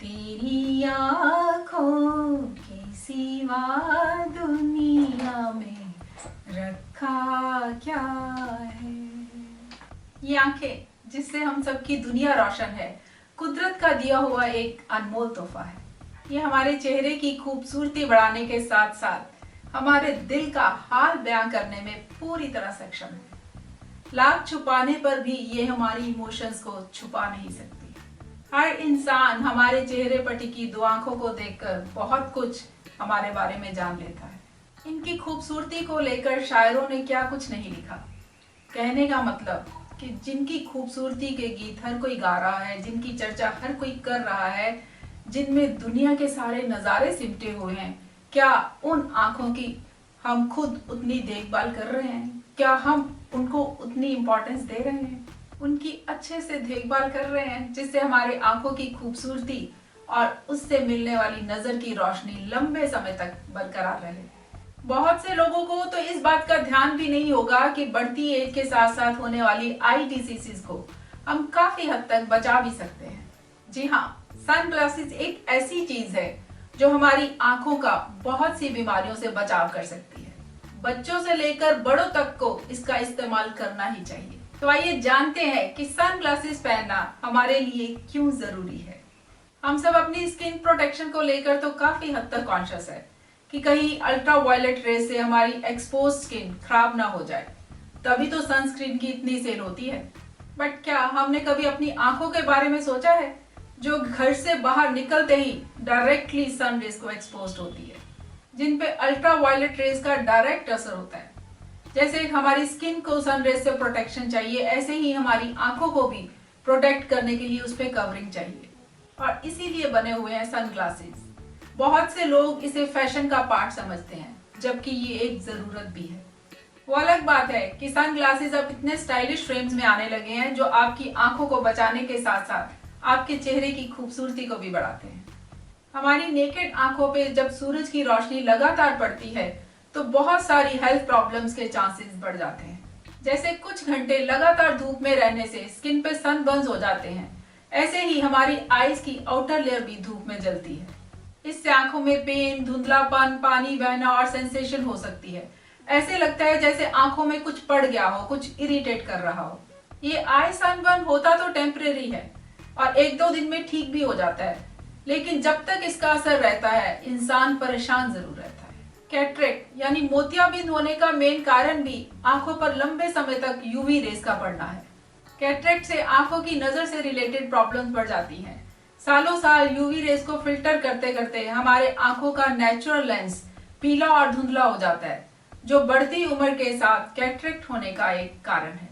तेरी आँखों के सिवा दुनिया में रखा क्या है। ये आंखें जिससे हम सबकी दुनिया रोशन है, कुदरत का दिया हुआ एक अनमोल तोहफा है। ये हमारे चेहरे की खूबसूरती बढ़ाने के साथ साथ हमारे दिल का हाल बयां करने में पूरी तरह सक्षम है। लाख छुपाने पर भी ये हमारी इमोशंस को छुपा नहीं सकती। हर इंसान हमारे चेहरे पर टिकी दो आंखों को देखकर बहुत कुछ हमारे बारे में जान लेता है। इनकी खूबसूरती को लेकर शायरों ने क्या कुछ नहीं लिखा। कहने का मतलब कि जिनकी खूबसूरती के गीत हर कोई गा रहा है, जिनकी चर्चा हर कोई कर रहा है, जिनमें दुनिया के सारे नज़ारे सिमटे हुए हैं, क्या उन आंखों की हम खुद उतनी देखभाल कर रहे हैं? क्या हम उनको उतनी इम्पोर्टेंस दे रहे हैं? उनकी अच्छे से देखभाल कर रहे हैं जिससे हमारे आंखों की खूबसूरती और उससे मिलने वाली नजर की रोशनी लंबे समय तक बरकरार रहे। बहुत से लोगों को तो इस बात का ध्यान भी नहीं होगा कि बढ़ती एज के साथ साथ होने वाली आई डिसीजेस को हम काफी हद तक बचा भी सकते हैं। जी हाँ, सनग्लासेस एक ऐसी चीज है जो हमारी आंखों का बहुत सी बीमारियों से बचाव कर सकती है। बच्चों से लेकर बड़ों तक को इसका इस्तेमाल करना ही चाहिए। तो आइए जानते हैं कि सनग्लासेस पहनना हमारे लिए क्यों जरूरी है। हम सब अपनी स्किन प्रोटेक्शन को लेकर तो काफी हद तक कॉन्शियस है कि कहीं अल्ट्रा वायलेट रेस से हमारी एक्सपोज स्किन खराब ना हो जाए, तभी तो सनस्क्रीन की इतनी सेल होती है। बट क्या हमने कभी अपनी आंखों के बारे में सोचा है, जो घर से बाहर निकलते ही डायरेक्टली सन रेस को एक्सपोज होती है, जिन पे अल्ट्रा वायलेट रेस का डायरेक्ट असर होता है। जैसे हमारी स्किन को सनरेज से प्रोटेक्शन चाहिए, ऐसे ही हमारी आंखों को भी प्रोटेक्ट करने के लिए उस पर कवरिंग चाहिए, और इसीलिए बने हुए हैं सनग्लासेस। बहुत से लोग इसे फैशन का पार्ट समझते हैं, जबकि ये एक जरूरत भी है। वो अलग बात है कि सनग्लासेस अब इतने स्टाइलिश फ्रेम्स में आने लगे हैं जो आपकी आंखों को बचाने के साथ साथ आपके चेहरे की खूबसूरती को भी बढ़ाते हैं। हमारी नेकेड आंखों पे जब सूरज की रोशनी लगातार पड़ती है तो बहुत सारी हेल्थ प्रॉब्लम्स के चांसेस बढ़ जाते हैं। जैसे कुछ घंटे लगातार धूप में रहने से स्किन पे सनबर्न्स हो जाते हैं, ऐसे ही हमारी आईज की आउटर लेयर भी धूप में जलती है। इससे आंखों में पेन, धुंधलापन, पानी बहना और सेंसेशन हो सकती है। ऐसे लगता है जैसे आंखों में कुछ पड़ गया हो, कुछ इरिटेट कर रहा हो। ये आई सनबर्न होता तो टेम्परेरी है और एक दो दिन में ठीक भी हो जाता है, लेकिन जब तक इसका असर रहता है इंसान परेशान जरूर रहता है। कैटरेक्ट यानी मोतियाबिंद होने का मेन कारण भी आंखों पर लंबे समय तक यूवी रेस का पड़ना है। कैटरेक्ट से आंखों की नजर से रिलेटेड प्रॉब्लम्स बढ़ जाती हैं। सालों साल यूवी रेस को फिल्टर करते करते हमारे आंखों का नेचुरल लेंस पीला और धुंधला हो जाता है, जो बढ़ती उम्र के साथ कैटरेक्ट होने का एक कारण है।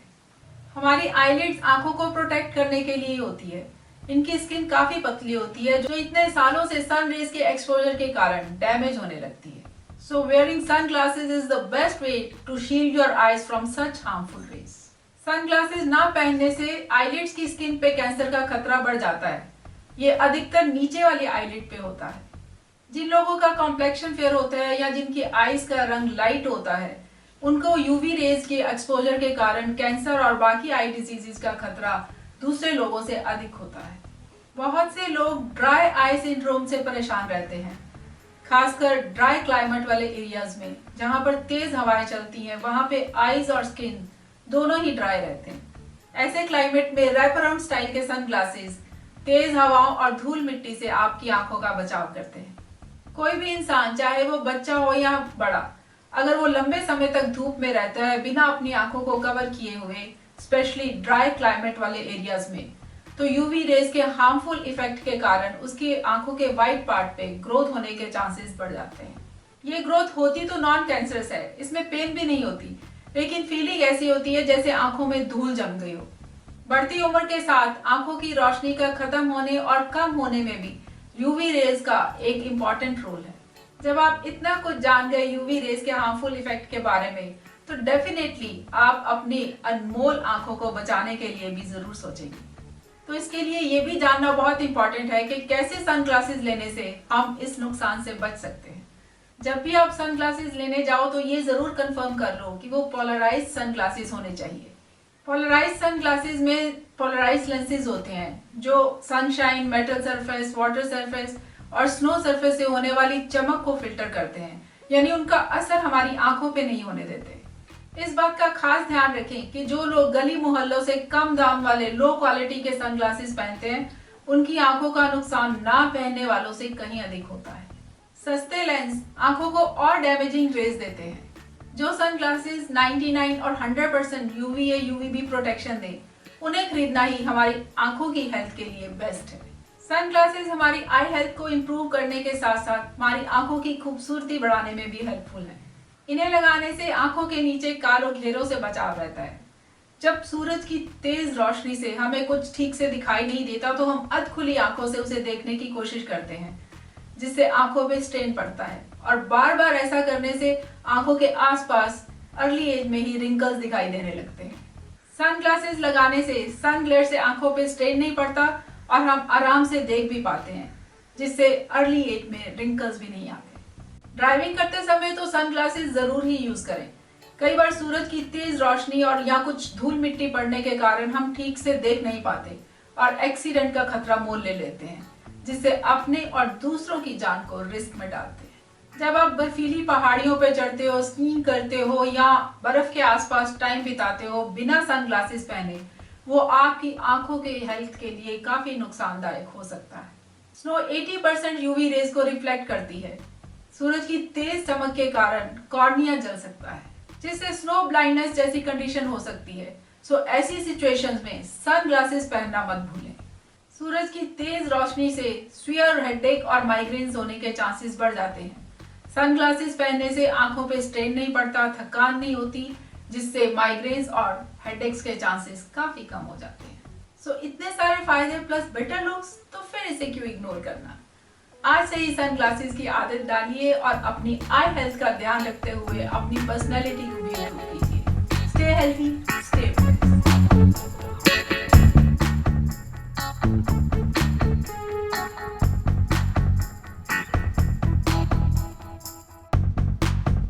हमारी आईलिड्स आंखों को प्रोटेक्ट करने के लिए होती है। इनकी स्किन काफी पतली होती है, जो इतने सालों से सन रेस के एक्सपोजर के कारण डैमेज होने लगती है। So wearing sunglasses is the best way to shield your eyes from such harmful rays. Sunglasses ना पहनने से eyelids की स्किन पे कैंसर का खतरा बढ़ जाता है। ये अधिकतर नीचे वाली eyelid पे होता है। जिन लोगों का कॉम्प्लेक्शन फेयर होता है या जिनकी आईज का रंग लाइट होता है, उनको यूवी रेज के एक्सपोजर के कारण कैंसर और बाकी आई डिजीजेस का खतरा दूसरे लोगों से अधिक होता है। बहुत से लोग ड्राई आई सिंड्रोम से परेशान रहते हैं, खासकर ड्राई क्लाइमेट वाले एरियाज में जहां पर तेज हवाएं चलती हैं, वहां पे आईज और स्किन दोनों ही ड्राई रहते हैं। ऐसे क्लाइमेट में रैप अराउंड स्टाइल के सनग्लासेस तेज हवाओं और धूल मिट्टी से आपकी आंखों का बचाव करते हैं। कोई भी इंसान, चाहे वो बच्चा हो या बड़ा, अगर वो लंबे समय तक धूप में रहता है बिना अपनी आंखों को कवर किए हुए, स्पेशली ड्राई क्लाइमेट वाले एरियाज में, तो यूवी रेज के हार्मफुल इफेक्ट के कारण उसकी आंखों के वाइट पार्ट पे ग्रोथ होने के चांसेस बढ़ जाते हैं। ये ग्रोथ होती तो नॉन कैंसरस है, इसमें पेन भी नहीं होती, लेकिन फीलिंग ऐसी होती है जैसे आंखों में धूल जम गई हो। बढ़ती उम्र के साथ आंखों की रोशनी का खत्म होने और कम होने में भी यूवी रेज का एक इम्पॉर्टेंट रोल है। जब आप इतना कुछ जान गए यूवी रेज के हार्मफुल इफेक्ट के बारे में, तो डेफिनेटली आप अपनी अनमोल आंखों को बचाने के लिए भी जरूर सोचेंगे। तो इसके लिए ये भी जानना बहुत इंपॉर्टेंट है कि कैसे सनग्लासेस लेने से हम इस नुकसान से बच सकते हैं। जब भी आप सनग्लासेस लेने जाओ तो ये जरूर कंफर्म कर लो कि वो पोलराइज्ड सनग्लासेस होने चाहिए। पोलराइज सन ग्लासेस में पोलराइज लेंसेज होते हैं जो sunshine, metal surface, water surface और स्नो सरफेस से होने वाली चमक को फिल्टर करते हैं, यानी उनका असर हमारी आंखों पे नहीं होने देते। इस बात का खास ध्यान रखें कि जो लोग गली मोहल्लों से कम दाम वाले लो क्वालिटी के सनग्लासेस पहनते हैं, उनकी आंखों का नुकसान ना पहनने वालों से कहीं अधिक होता है। सस्ते लेंस आंखों को और डैमेजिंग रेज देते हैं। जो सनग्लासेस 99 और 100% UVA UVB प्रोटेक्शन दे, उन्हें खरीदना ही हमारी आंखों की हेल्थ के लिए बेस्ट है। सनग्लासेस हमारी आई हेल्थ को इम्प्रूव करने के साथ साथ हमारी आंखों की खूबसूरती बढ़ाने में भी हेल्पफुल है। इन्हें लगाने से आंखों के नीचे कालो घेरों से बचाव रहता है। जब सूरज की तेज रोशनी से हमें कुछ ठीक से दिखाई नहीं देता तो हम अधखुली आंखों से उसे देखने की कोशिश करते हैं, जिससे आंखों पे स्ट्रेन पड़ता है और बार बार ऐसा करने से आंखों के आसपास अर्ली एज में ही रिंकल्स दिखाई देने लगते हैं। सनग्लासेस लगाने से सन ग्लेयर से आंखों पे स्ट्रेन नहीं पड़ता और हम आराम से देख भी पाते हैं, जिससे अर्ली एज में रिंकल्स भी नहीं आते। ड्राइविंग करते समय तो सनग्लासेस जरूर ही यूज करें। कई बार सूरज की तेज रोशनी और या कुछ धूल मिट्टी पड़ने के कारण हम ठीक से देख नहीं पाते और एक्सीडेंट का खतरा मोल ले लेते हैं, जिससे अपने और दूसरों की जान को रिस्क में डालते हैं। जब आप बर्फीली पहाड़ियों पर चढ़ते हो, स्कीइंग करते हो या बर्फ के आसपास टाइम बिताते हो बिना सनग्लासेस पहने, वो आपकी आंखों के हेल्थ के लिए काफी नुकसानदायक हो सकता है। स्नो 80% यूवी रेज को रिफ्लेक्ट करती है। सूरज की तेज चमक के कारण कॉर्निया जल सकता है, जिससे स्नो ब्लाइंडनेस जैसी कंडीशन हो सकती है। सो ऐसी सिचुएशंस में सनग्लासेस पहनना मत भूलें। सूरज की तेज रोशनी से स्वियर, हेडेक और माइग्रेन्स होने के चांसेस बढ़ जाते हैं। सनग्लासेस पहनने से आंखों पे स्ट्रेन नहीं पड़ता, थकान नहीं होती, जिससे माइग्रेन्स और हेडेक्स के चांसेस काफी कम हो जाते हैं। सो इतने सारे फायदे प्लस बेटर लुक्स, तो फिर इसे क्यों इग्नोर करना। आज से ही सनग्लासेस की आदत डालिए और अपनी आई हेल्थ का ध्यान रखते हुए अपनी पर्सनैलिटी को भी इम्प्रूव कीजिए। Stay healthy, stay